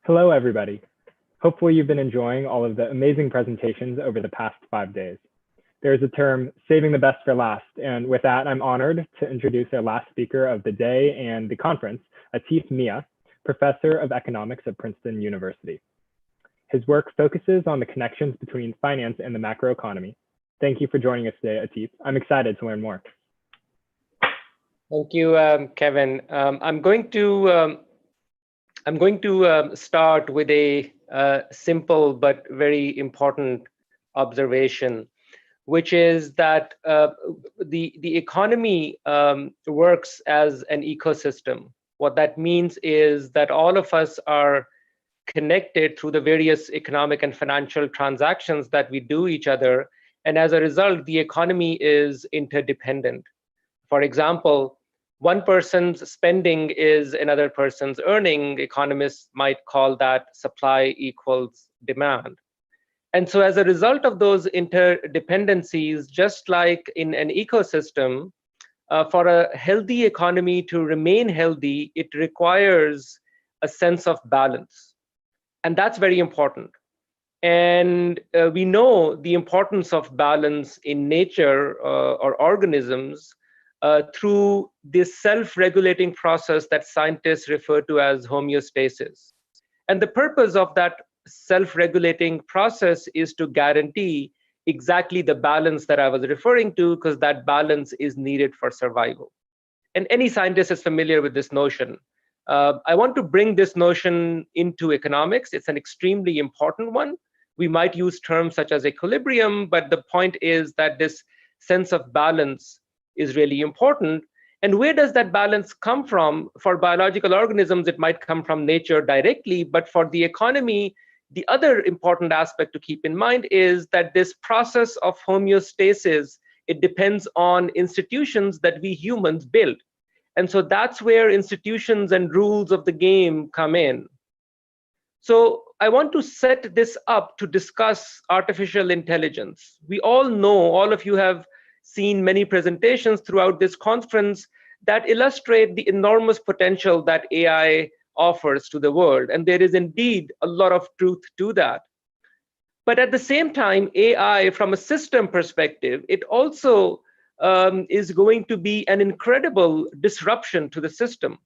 Hello, everybody. Hopefully you've been enjoying all of the amazing presentations over the past 5 days. There's a term, saving the best for last, and with that, I'm honored to introduce our last speaker of the day and the conference, Atif Mian, Professor of Economics at Princeton University. His work focuses on the connections between finance and the macroeconomy. Thank you for joining us today, Atif. I'm excited to learn more. Thank you, Kevin. I'm going to start with a simple but very important observation, which is that the economy works as an ecosystem. What that means is that all of us are connected through the various economic and financial transactions that we do each other. And as a result, the economy is interdependent. For example, one person's spending is another person's earning. Economists might call that supply equals demand. And so as a result of those interdependencies, just like in an ecosystem, for a healthy economy to remain healthy, it requires a sense of balance. And that's very important. And we know the importance of balance in nature or organisms through this self-regulating process that scientists refer to as homeostasis. And the purpose of that self-regulating process is to guarantee exactly the balance that I was referring to, because that balance is needed for survival. And any scientist is familiar with this notion. I want to bring this notion into economics. It's an extremely important one. We might use terms such as equilibrium, but the point is that this sense of balance is really important. And where does that balance come from? For biological organisms, it might come from nature directly, but for the economy, the other important aspect to keep in mind is that this process of homeostasis, it depends on institutions that we humans build. And so that's where institutions and rules of the game come in. So I want to set this up to discuss artificial intelligence. We all know, all of you have seen many presentations throughout this conference that illustrate the enormous potential that AI offers to the world. And there is indeed a lot of truth to that. But at the same time, AI, from a system perspective, it also is going to be an incredible disruption to the system.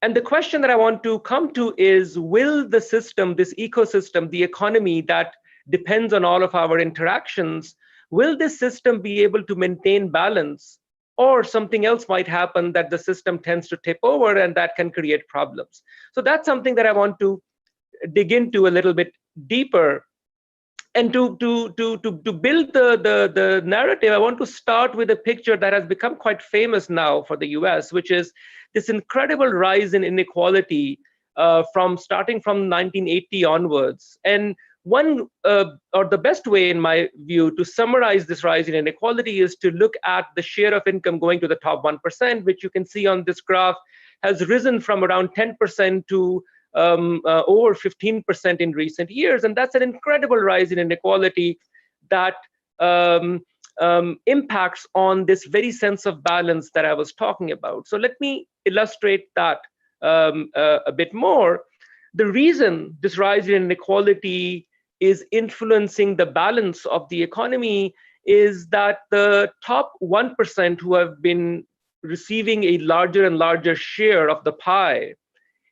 And the question that I want to come to is, will the system, this ecosystem, the economy that depends on all of our interactions, will this system be able to maintain balance, or something else might happen that the system tends to tip over and that can create problems? So that's something that I want to dig into a little bit deeper. And to build the narrative, I want to start with a picture that has become quite famous now for the US, which is this incredible rise in inequality starting from 1980 onwards. And one, or the best way, in my view, to summarize this rise in inequality is to look at the share of income going to the top 1%, which you can see on this graph has risen from around 10% to over 15% in recent years. And that's an incredible rise in inequality that impacts on this very sense of balance that I was talking about. So let me illustrate that a bit more. The reason this rise in inequality is influencing the balance of the economy is that the top 1% who have been receiving a larger and larger share of the pie,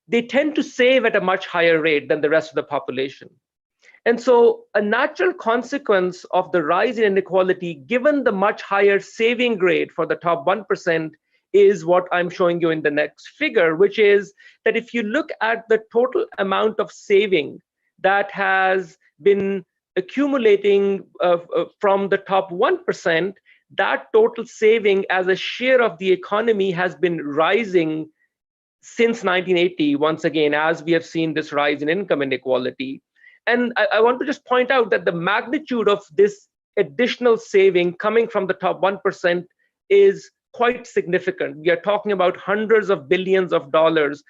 they tend to save at a much higher rate than the rest of the population. And so a natural consequence of the rise in inequality, given the much higher saving rate for the top 1%, is what I'm showing you in the next figure, which is that if you look at the total amount of saving that has been accumulating from the top 1%, that total saving as a share of the economy has been rising since 1980, once again, as we have seen this rise in income inequality. And I want to just point out that the magnitude of this additional saving coming from the top 1% is quite significant. We are talking about hundreds of billions of dollars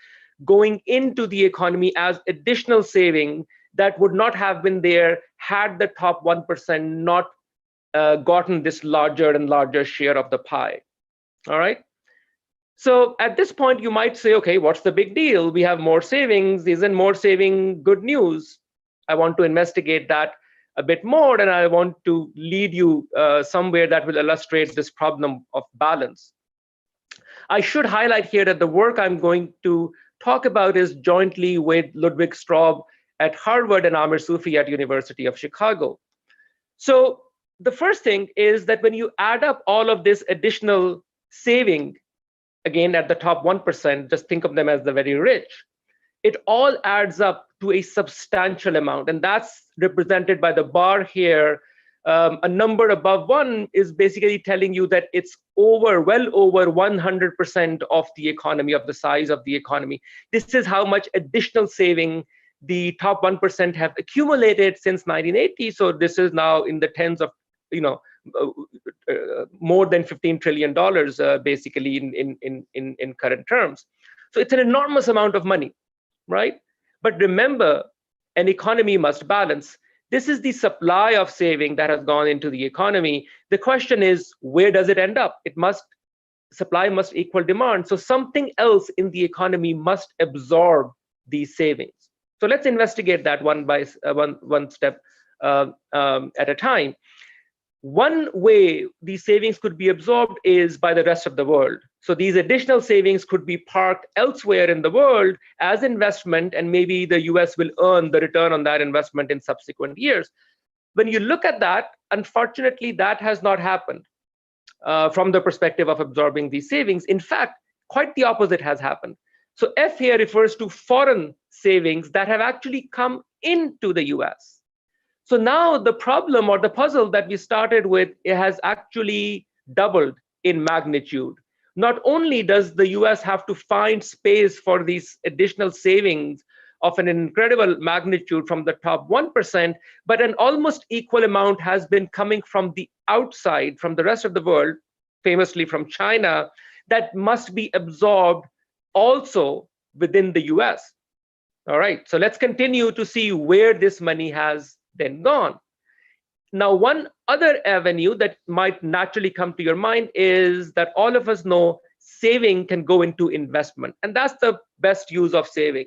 going into the economy as additional saving that would not have been there had the top 1% not gotten this larger and larger share of the pie. All right. So at this point, you might say, okay, what's the big deal? We have more savings. Isn't more saving good news? I want to investigate that a bit more, and I want to lead you somewhere that will illustrate this problem of balance. I should highlight here that the work I'm going to talk about is jointly with Ludwig Straub at Harvard and Amir Sufi at University of Chicago. So the first thing is that when you add up all of this additional saving, again, at the top 1%, just think of them as the very rich, it all adds up to a substantial amount. And that's represented by the bar here. A number above 1 is basically telling you that it's well over 100% of the economy, of the size of the economy. This is how much additional saving the top 1% have accumulated since 1980. So this is now in the tens of, more than $15 trillion, basically in current terms. So it's an enormous amount of money, right? But remember, an economy must balance. This is the supply of saving that has gone into the economy. The question is, where does it end up? Supply must equal demand. So something else in the economy must absorb these savings. So let's investigate that one step at a time. One way these savings could be absorbed is by the rest of the world. So these additional savings could be parked elsewhere in the world as investment, and maybe the US will earn the return on that investment in subsequent years. When you look at that, unfortunately, that has not happened from the perspective of absorbing these savings. In fact, quite the opposite has happened. So F here refers to foreign savings that have actually come into the US. So now the problem or the puzzle that we started with, it has actually doubled in magnitude. Not only does the US have to find space for these additional savings of an incredible magnitude from the top 1%, but an almost equal amount has been coming from the outside, from the rest of the world, famously from China, that must be absorbed also within the US. All right, so let's continue to see where this money has then gone. Now, one other avenue that might naturally come to your mind is that all of us know saving can go into investment, and that's the best use of saving.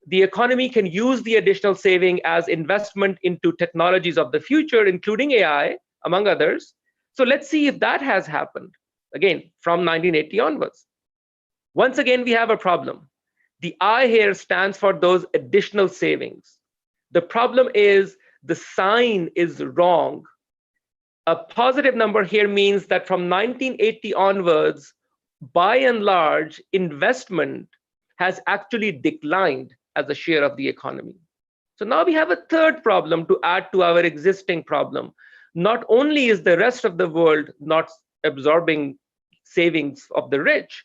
The economy can use the additional saving as investment into technologies of the future, including AI, among others. So let's see if that has happened, again, from 1980 onwards. Once again, we have a problem. The I here stands for those additional savings. The problem is the sign is wrong. A positive number here means that from 1980 onwards, by and large, investment has actually declined as a share of the economy. So now we have a third problem to add to our existing problem. Not only is the rest of the world not absorbing savings of the rich,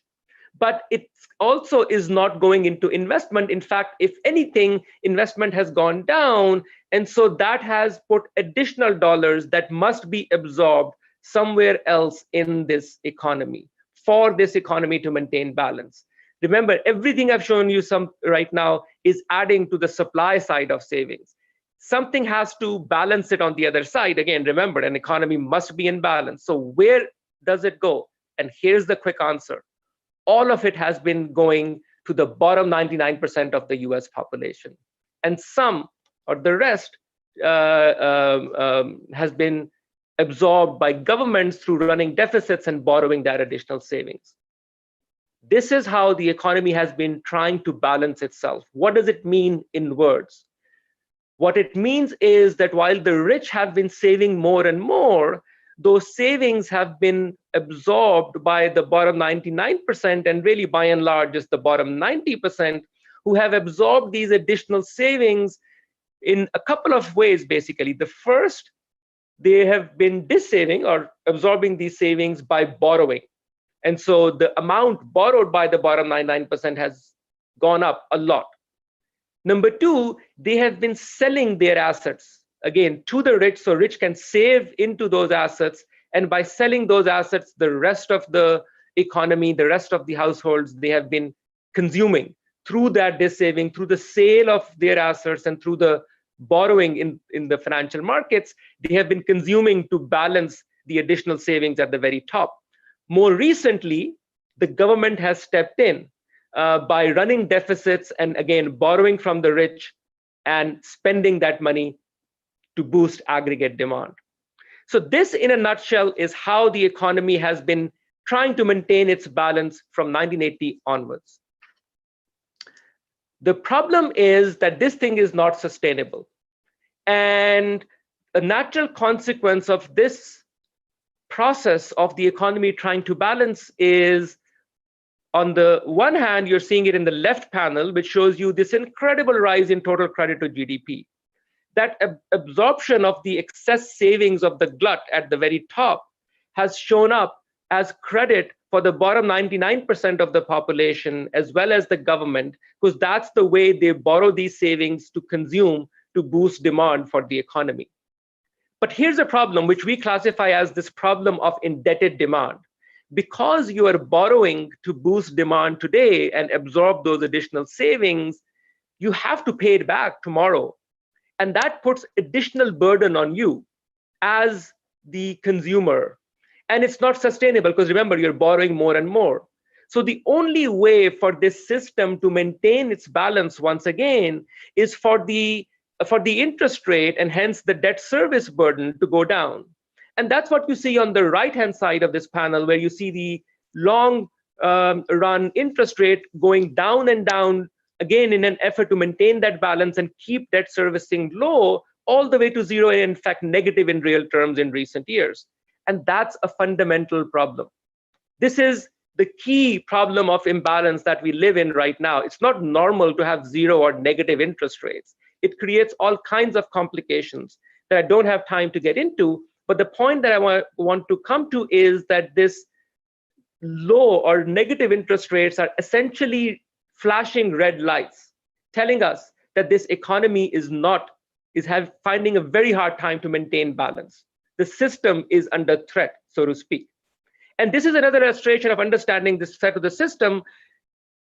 but it also is not going into investment. In fact, if anything, investment has gone down. And so that has put additional dollars that must be absorbed somewhere else in this economy for this economy to maintain balance. Remember, everything I've shown you right now is adding to the supply side of savings. Something has to balance it on the other side. Again, remember, an economy must be in balance. So where does it go? And here's the quick answer. All of it has been going to the bottom 99% of the US population. And some, or the rest, has been absorbed by governments through running deficits and borrowing that additional savings. This is how the economy has been trying to balance itself. What does it mean in words? What it means is that while the rich have been saving more and more, those savings have been absorbed by the bottom 99%, and really by and large just the bottom 90%, who have absorbed these additional savings in a couple of ways, basically. The first, they have been dissaving or absorbing these savings by borrowing. And so the amount borrowed by the bottom 99% has gone up a lot. Number two, they have been selling their assets, again, to the rich, so rich can save into those assets. And by selling those assets, the rest of the economy, the rest of the households, they have been consuming through that dissaving, through the sale of their assets and through the borrowing in the financial markets. They have been consuming to balance the additional savings at the very top. More recently, the government has stepped in by running deficits and again borrowing from the rich and spending that money to boost aggregate demand. So this, in a nutshell, is how the economy has been trying to maintain its balance from 1980 onwards. The problem is that this thing is not sustainable. And a natural consequence of this process of the economy trying to balance is, on the one hand, you're seeing it in the left panel, which shows you this incredible rise in total credit to GDP. That absorption of the excess savings of the glut at the very top has shown up as credit for the bottom 99% of the population, as well as the government, because that's the way they borrow these savings to consume to boost demand for the economy. But here's a problem, which we classify as this problem of indebted demand. Because you are borrowing to boost demand today and absorb those additional savings, you have to pay it back tomorrow. And that puts additional burden on you as the consumer. And it's not sustainable because remember, you're borrowing more and more. So the only way for this system to maintain its balance once again is for the interest rate and hence the debt service burden to go down. And that's what you see on the right-hand side of this panel, where you see the long run interest rate going down and down, again, in an effort to maintain that balance and keep debt servicing low, all the way to zero, and in fact, negative in real terms in recent years. And that's a fundamental problem. This is the key problem of imbalance that we live in right now. It's not normal to have zero or negative interest rates. It creates all kinds of complications that I don't have time to get into. But the point that I want to come to is that this low or negative interest rates are essentially flashing red lights, telling us that this economy is finding a very hard time to maintain balance. The system is under threat, so to speak. And this is another illustration of understanding this threat of the system.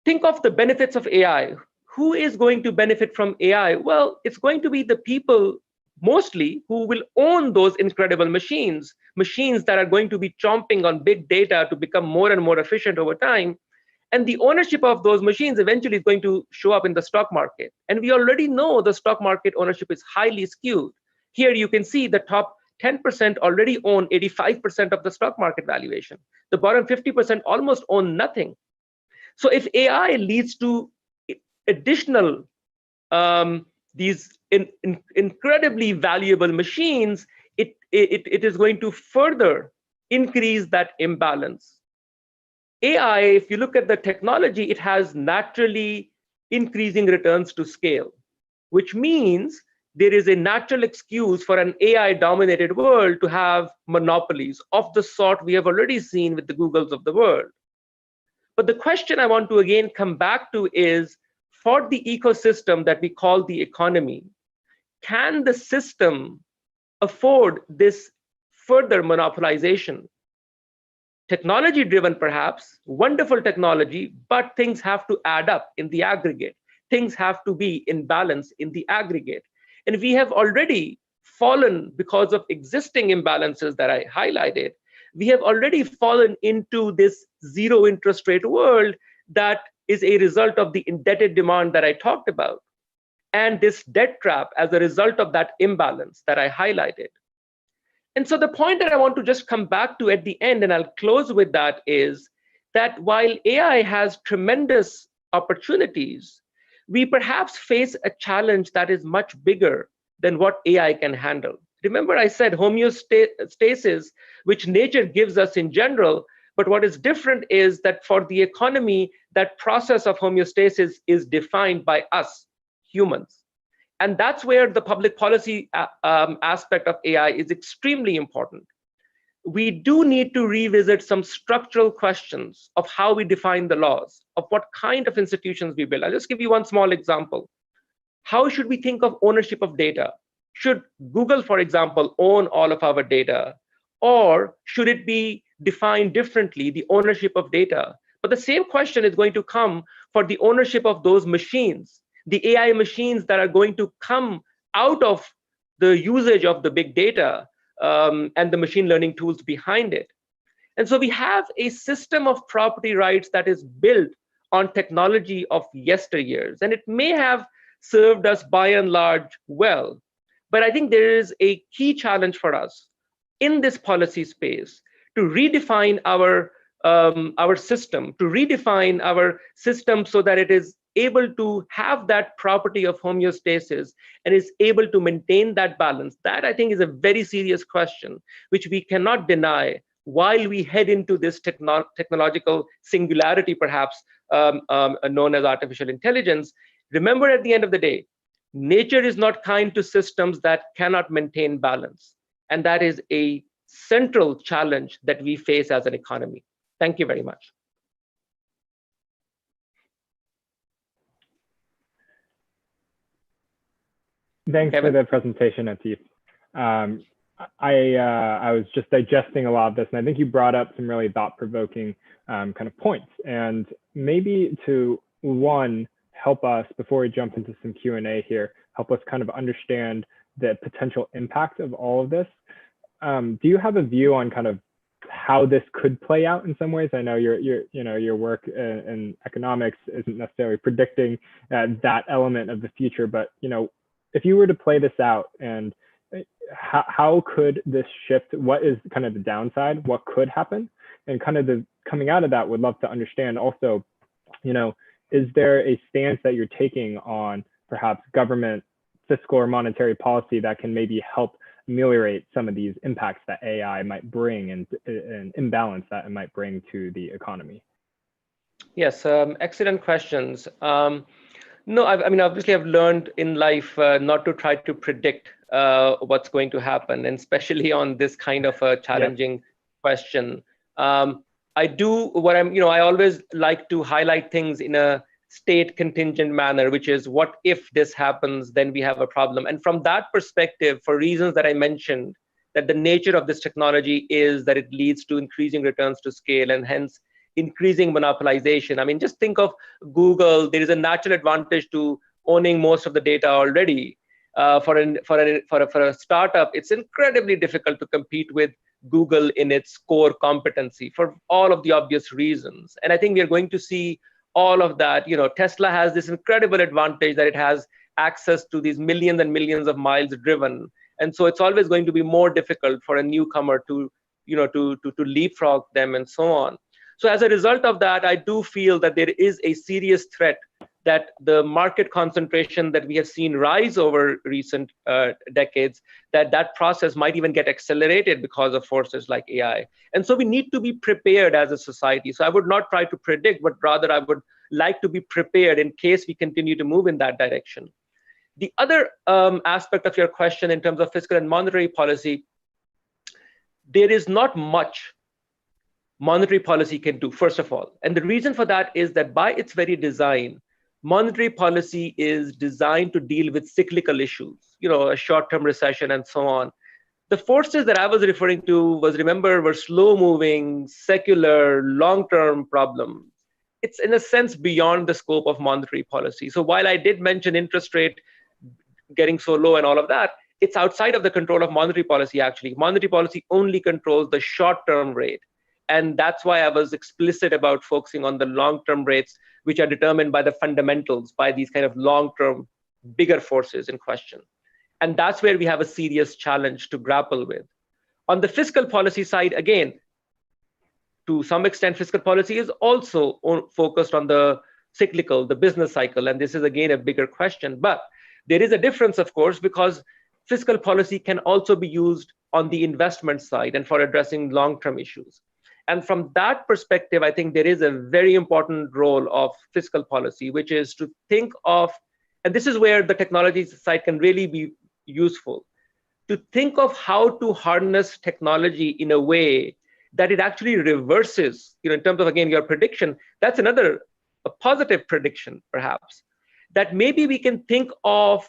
Think of the benefits of AI. Who is going to benefit from AI? Well, it's going to be the people mostly who will own those incredible machines that are going to be chomping on big data to become more and more efficient over time. And the ownership of those machines eventually is going to show up in the stock market. And we already know the stock market ownership is highly skewed. Here you can see the top 10% already own 85% of the stock market valuation. The bottom 50% almost own nothing. So if AI leads to additional these incredibly valuable machines, it is going to further increase that imbalance. AI, if you look at the technology, it has naturally increasing returns to scale, which means there is a natural excuse for an AI-dominated world to have monopolies of the sort we have already seen with the Googles of the world. But the question I want to again come back to is, for the ecosystem that we call the economy, can the system afford this further monopolization? Technology-driven, perhaps, wonderful technology, but things have to add up in the aggregate. Things have to be in balance in the aggregate. And we have already fallen, because of existing imbalances that I highlighted, we have already fallen into this zero interest rate world that is a result of the indebted demand that I talked about, and this debt trap as a result of that imbalance that I highlighted. And so the point that I want to just come back to at the end, and I'll close with that, is that while AI has tremendous opportunities, we perhaps face a challenge that is much bigger than what AI can handle. Remember, I said homeostasis, which nature gives us in general, but what is different is that for the economy, that process of homeostasis is defined by us, humans. And that's where the public policy aspect of AI is extremely important. We do need to revisit some structural questions of how we define the laws, of what kind of institutions we build. I'll just give you one small example. How should we think of ownership of data? Should Google, for example, own all of our data? Or should it be defined differently, the ownership of data? But the same question is going to come for the ownership of those machines, the AI machines that are going to come out of the usage of the big data and the machine learning tools behind it. And so we have a system of property rights that is built on technology of yesteryears, and it may have served us by and large well. But I think there is a key challenge for us in this policy space to redefine our system, to redefine our system so that it is able to have that property of homeostasis and is able to maintain that balance. That I think is a very serious question, which we cannot deny while we head into this technological singularity, perhaps known as artificial intelligence. Remember, at the end of the day, nature is not kind to systems that cannot maintain balance. And that is a central challenge that we face as an economy. Thank you very much. Thanks Kevin? for the presentation, Atif. I was just digesting a lot of this, and I think you brought up some really thought-provoking kind of points. And maybe to one, help us, before we jump into some Q&A here, help us kind of understand the potential impact of all of this. Do you have a view on kind of how this could play out in some ways? I know your work in economics isn't necessarily predicting that element of the future, but if you were to play this out, and how could this shift? What is kind of the downside? What could happen? And kind of the coming out of that, would love to understand also, is there a stance that you're taking on perhaps government fiscal or monetary policy that can maybe help ameliorate some of these impacts that AI might bring and imbalance that it might bring to the economy? Yes, excellent questions. No, I mean, obviously, I've learned in life not to try to predict what's going to happen, and especially on this kind of a challenging question. I do what I always like to highlight things in a state contingent manner, which is what if this happens, then we have a problem. And from that perspective, for reasons that I mentioned, that the nature of this technology is that it leads to increasing returns to scale and hence increasing monopolization. I mean, just think of Google. There is a natural advantage to owning most of the data already. For a startup, it's incredibly difficult to compete with Google in its core competency for all of the obvious reasons. And I think we are going to see all of that. Tesla has this incredible advantage that it has access to these millions and millions of miles driven. And so it's always going to be more difficult for a newcomer to leapfrog them and so on. So as a result of that, I do feel that there is a serious threat that the market concentration that we have seen rise over recent decades, that process might even get accelerated because of forces like AI. And so we need to be prepared as a society. So I would not try to predict, but rather I would like to be prepared in case we continue to move in that direction. The other aspect of your question in terms of fiscal and monetary policy, there is not much monetary policy can do, first of all. And the reason for that is that by its very design, monetary policy is designed to deal with cyclical issues, a short-term recession and so on. The forces that I was referring to were slow-moving, secular, long-term problems. It's in a sense beyond the scope of monetary policy. So while I did mention interest rate getting so low and all of that, it's outside of the control of monetary policy, actually. Monetary policy only controls the short-term rate. And that's why I was explicit about focusing on the long-term rates, which are determined by the fundamentals, by these kind of long-term, bigger forces in question. And that's where we have a serious challenge to grapple with. On the fiscal policy side, again, to some extent, fiscal policy is also focused on the cyclical, the business cycle. And this is, again, a bigger question. But there is a difference, of course, because fiscal policy can also be used on the investment side and for addressing long-term issues. And from that perspective, I think there is a very important role of fiscal policy, which is to think of, and this is where the technology side can really be useful, to think of how to harness technology in a way that it actually reverses, in terms of, again, your prediction. That's a positive prediction, perhaps, that maybe we can think of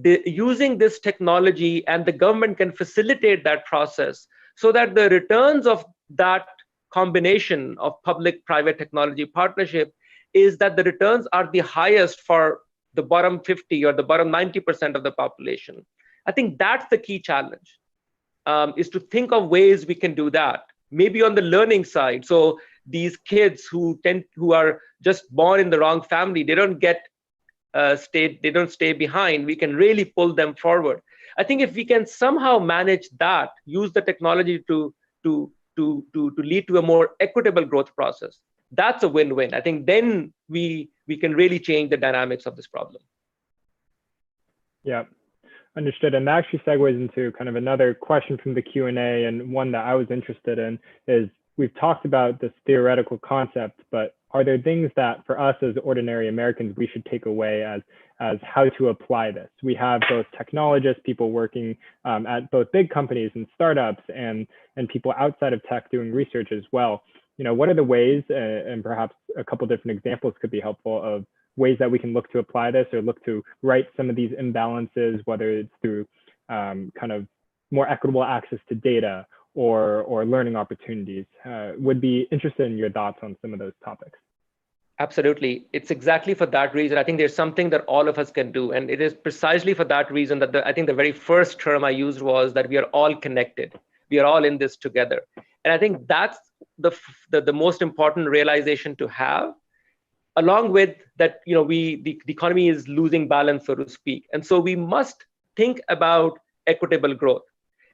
using this technology and the government can facilitate that process so that the returns of that combination of public-private technology partnership is that the returns are the highest for the bottom 50 or the bottom 90% of the population. I think that's the key challenge, is to think of ways we can do that. maybe on the learning side. So these kids who are just born in the wrong family, they don't stay behind. We can really pull them forward. I think if we can somehow manage that, use the technology to lead to a more equitable growth process, that's a win-win. I think then we can really change the dynamics of this problem. Yeah, understood. And that actually segues into kind of another question from the Q&A, and one that I was interested in is, we've talked about this theoretical concept, but are there things that for us as ordinary Americans we should take away as how to apply this? We have both technologists, people working at both big companies and startups, and people outside of tech doing research as well. What are the ways, and perhaps a couple different examples could be helpful, of ways that we can look to apply this or look to right some of these imbalances, whether it's through kind of more equitable access to data or learning opportunities. Would be interested in your thoughts on some of those topics. Absolutely. It's exactly for that reason. I think there's something that all of us can do. And it is precisely for that reason that I think the very first term I used was that we are all connected. We are all in this together. And I think that's the most important realization to have, along with that, the economy is losing balance, so to speak. And so we must think about equitable growth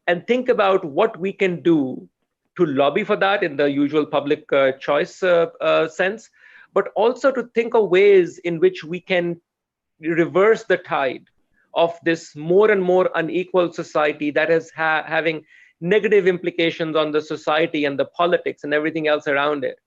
and think about what we can do to lobby for that in the usual public choice sense, but also to think of ways in which we can reverse the tide of this more and more unequal society that is having negative implications on the society and the politics and everything else around it.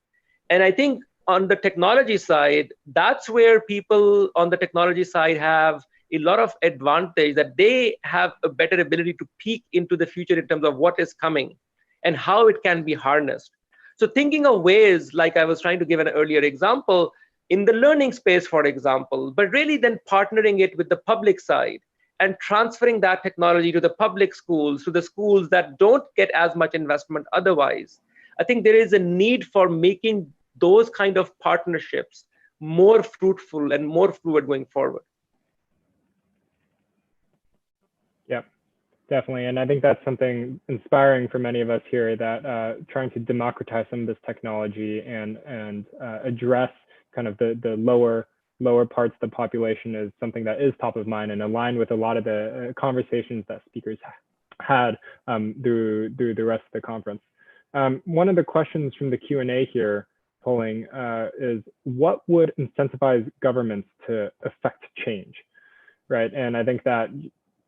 And I think on the technology side, that's where people on the technology side have a lot of advantage, that they have a better ability to peek into the future in terms of what is coming and how it can be harnessed. So thinking of ways, like I was trying to give an earlier example, in the learning space, for example, but really then partnering it with the public side and transferring that technology to the public schools, to the schools that don't get as much investment otherwise. I think there is a need for making those kind of partnerships more fruitful and more fluid going forward. Yep, definitely. And I think that's something inspiring for many of us here, that trying to democratize some of this technology and address kind of the lower parts of the population is something that is top of mind and aligned with a lot of the conversations that speakers had through the rest of the conference. One of the questions from the Q&A here polling is, what would incentivize governments to affect change, right? And I think that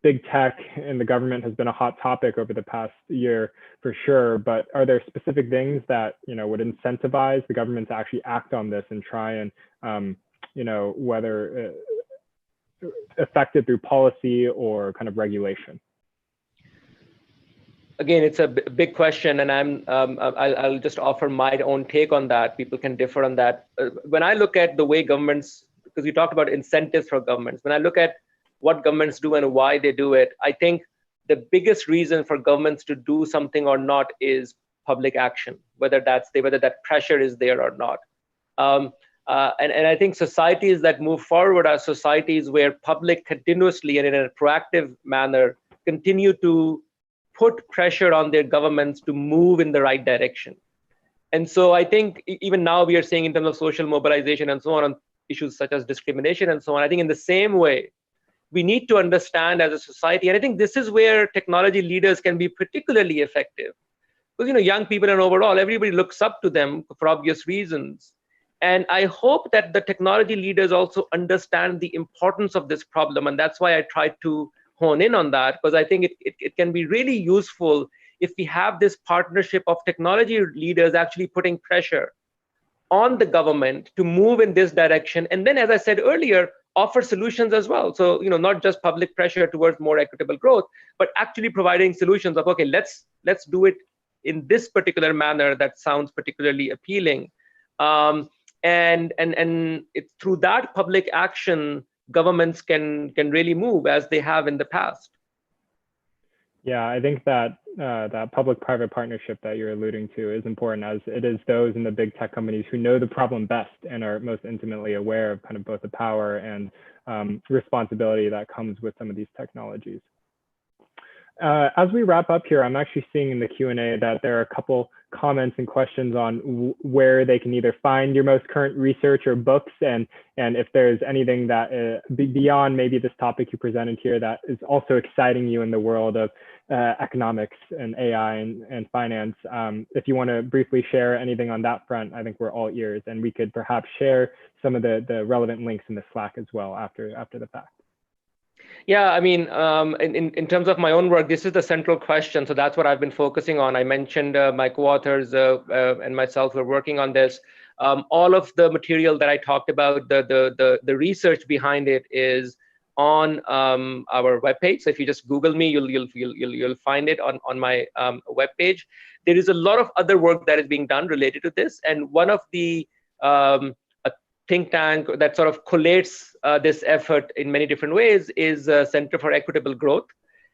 big tech and the government has been a hot topic over the past year for sure, but are there specific things that would incentivize the government to actually act on this and try and whether affected through policy or kind of regulation? Again, it's a big question, and I'll just offer my own take on that. People can differ on that. When I look at the way governments, because you talked about incentives for governments, when I look at what governments do and why they do it, I think the biggest reason for governments to do something or not is public action, whether that pressure is there or not. And I think societies that move forward are societies where public continuously and in a proactive manner continue to put pressure on their governments to move in the right direction. And so I think even now we are seeing, in terms of social mobilization and so on issues such as discrimination and so on, I think in the same way, we need to understand as a society, and I think this is where technology leaders can be particularly effective. Because young people and overall, everybody looks up to them for obvious reasons. And I hope that the technology leaders also understand the importance of this problem. And that's why I tried to hone in on that, because I think it can be really useful if we have this partnership of technology leaders actually putting pressure on the government to move in this direction. And then, as I said earlier, offer solutions as well. So, not just public pressure towards more equitable growth, but actually providing solutions of, okay, let's do it in this particular manner that sounds particularly appealing. And it's through that public action, governments can really move as they have in the past. Yeah, I think that that public-private partnership that you're alluding to is important, as it is those in the big tech companies who know the problem best and are most intimately aware of kind of both the power and responsibility that comes with some of these technologies. As we wrap up here, I'm actually seeing in the Q&A that there are a couple comments and questions on where they can either find your most current research or books, and if there's anything that beyond maybe this topic you presented here that is also exciting you in the world of economics and AI and finance. If you want to briefly share anything on that front, I think we're all ears, and we could perhaps share some of the relevant links in the Slack as well after the fact. Yeah, I mean, in terms of my own work, this is the central question. So that's what I've been focusing on. I mentioned my co-authors and myself were working on this. All of the material that I talked about, the research behind it is on our webpage. So if you just Google me, you'll find it on my webpage. There is a lot of other work that is being done related to this, and one of the think tank that sort of collates this effort in many different ways is Center for Equitable Growth.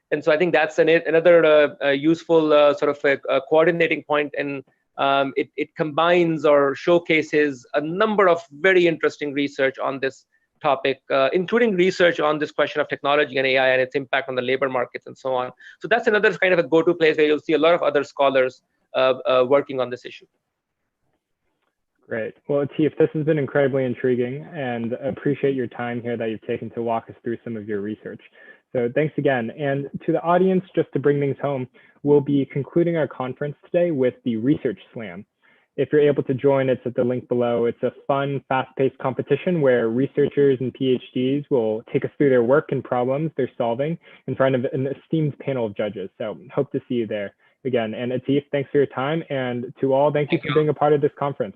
And so I think that's another useful sort of a coordinating point, and it combines or showcases a number of very interesting research on this topic, including research on this question of technology and AI and its impact on the labor markets and so on. So that's another kind of a go-to place where you'll see a lot of other scholars working on this issue. Great. Well, Atif, this has been incredibly intriguing, and appreciate your time here that you've taken to walk us through some of your research. So thanks again. And to the audience, just to bring things home, we'll be concluding our conference today with the Research Slam. If you're able to join, it's at the link below. It's a fun, fast-paced competition where researchers and PhDs will take us through their work and problems they're solving in front of an esteemed panel of judges. So hope to see you there again. And Atif, thanks for your time. And to all, thank you for being a part of this conference.